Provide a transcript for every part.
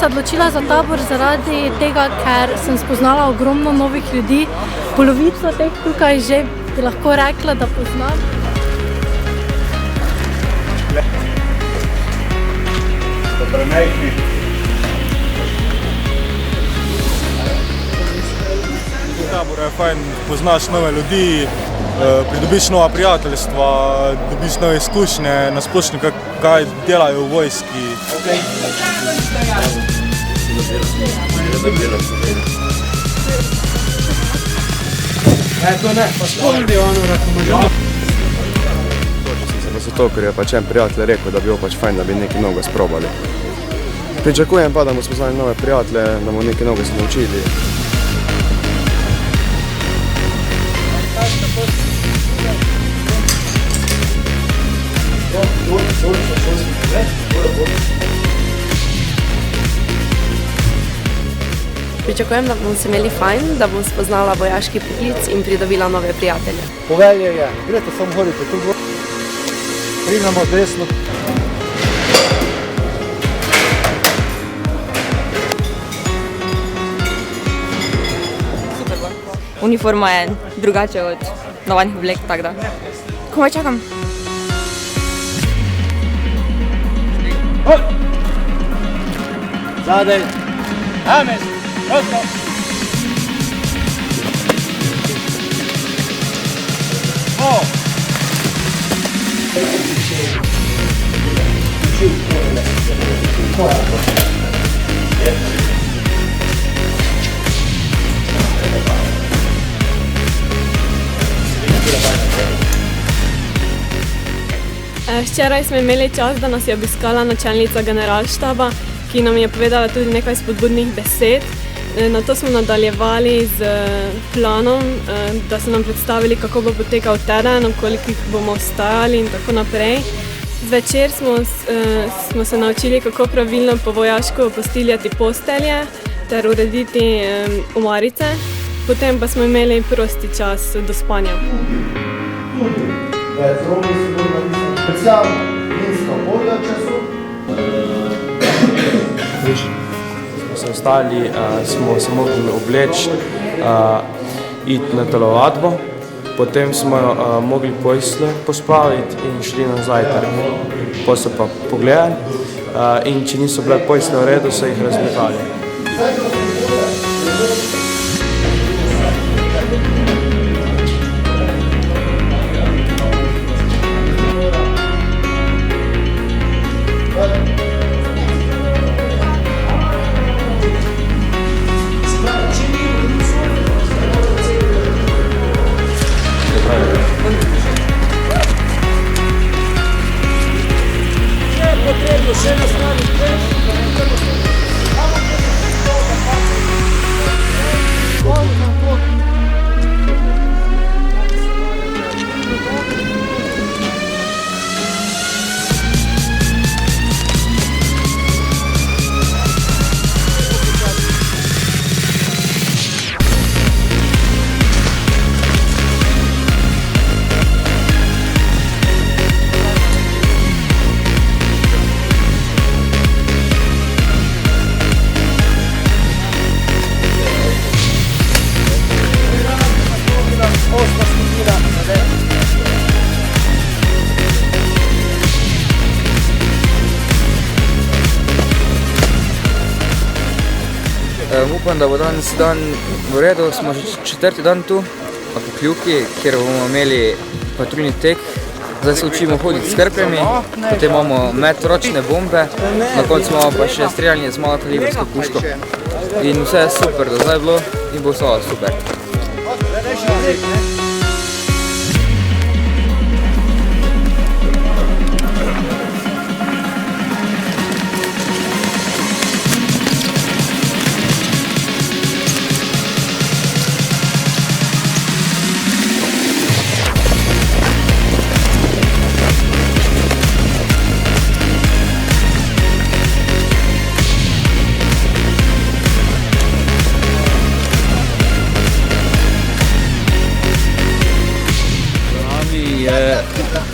se odločila za Tabor zaradi tega, ker sem spoznala ogromno novih ljudi. Polovico teh tukaj že bi lahko rekla, da poznam. Tabor je fajn, poznaš nove ljudi, pridobiš nova prijateljstva, dobiš nove izkušnje, nasplošno kaj delajo v vojski. Zato, ker je pač en prijatelj rekel, da bi bilo pač fajn, da bi nekaj novega sprobali. Pričakujem pa, da bomo spoznali nove prijatelje, da bomo nekaj novega se naučili. Pričakujem, da bomo se imeli fajn, da bom spoznala vojaški poklic in pridobila nove prijatelje. Povelje je, greste samo hodite tu gor, pridemo desno. Uniforma je drugače od navadnih oblek, tako da komaj čakam. Zadaj. Ames, ostro. Včeraj smo imeli čas, da nas je obiskala načelnica generalštaba, ki nam je povedala tudi nekaj spodbudnih besed. Nato smo nadaljevali z planom, da so nam predstavili, kako bo potekal teden, koliko bomo ostajali in tako naprej. Zvečer smo se naučili, kako pravilno po vojaško postiljati postelje ter urediti omarice. Potem pa smo imeli prosti čas do spanja. Smo se ostali, smo se mogli obleči, iti na telovadbo, potem smo mogli posle pospraviti in šli na zajtrk. Posle pa pogledali in če niso bile posle v redu, so jih razmetali. Upam, da bo danes dan v redu, smo že četrti dan tu, na Pokljuki, kjer bomo imeli patruljni tek. Zdaj se učimo hoditi s krpljami, potem imamo met ročne bombe, na koncu imamo pa še streljanje z malokalibrsko puško. In vse je super, do zdaj je bilo in bo vse super.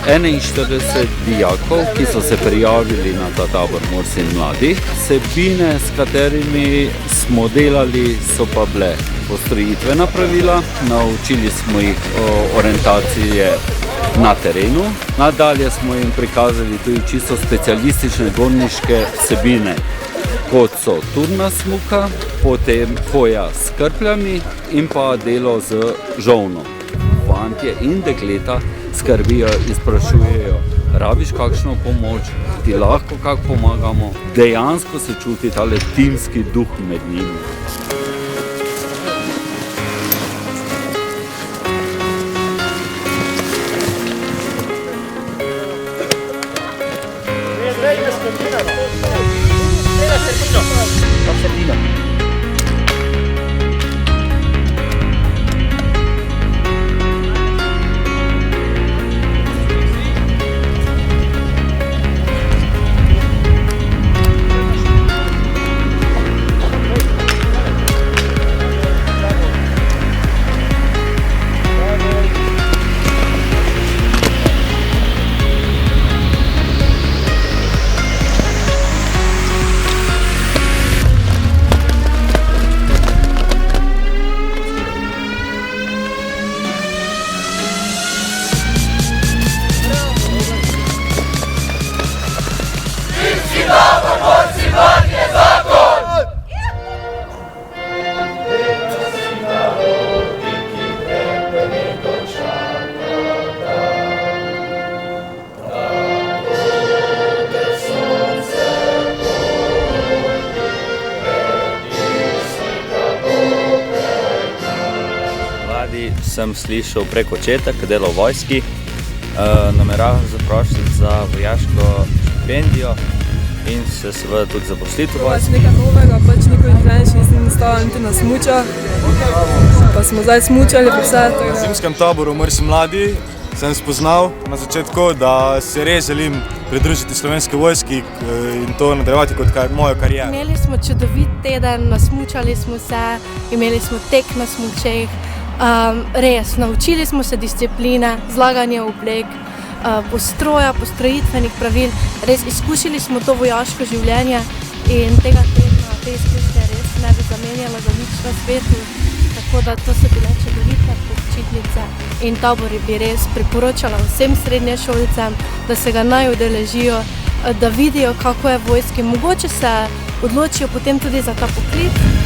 41 dijakov, ki so se prijavili na ta tabor Morsi in mladih. Vsebine, s katerimi smo delali, so pa bile postrojitvena pravila, naučili smo jih orientacije na terenu. Nadalje smo jim prikazali tudi čisto specialistične gorniške vsebine, kot so turna smuka, potem hoja s krpljami in pa delo z žolnom. Fantje in dekleta skrbijo in sprašujejo, rabiš kakšno pomoč, ti lahko kako pomagamo. Dejansko se čuti tale timski duh med njimi. Sem slišal preko očeta, ki dela v vojski, nameravam zaprošiti za vojaško štipendijo in se seveda tudi zaposliti v vojski. Nekaj novega, nikoli treneč nisem stala niti na smučah, pa smo zdaj smučali po vse. V zimskem taboru Morsi mladi sem spoznal na začetku, da se res želim pridružiti slovenski vojski in to nadaljevati kot mojo kariero. Imeli smo čudovit teden, nasmučali smo se, imeli smo tek na smučeh. Res, naučili smo se discipline, zlaganje oblek, postroja, postrojitvenih pravil. Res izkušili smo to vojaško življenje in tega tedna, te izkušnje res ne bi zamenjala za nič na svetu. Tako da to so bile čudovite počitnice in tabori bi res priporočala vsem srednješolcem, da se ga naj udeležijo, da vidijo, kako je v vojski. Mogoče se odločijo potem tudi za ta poklic.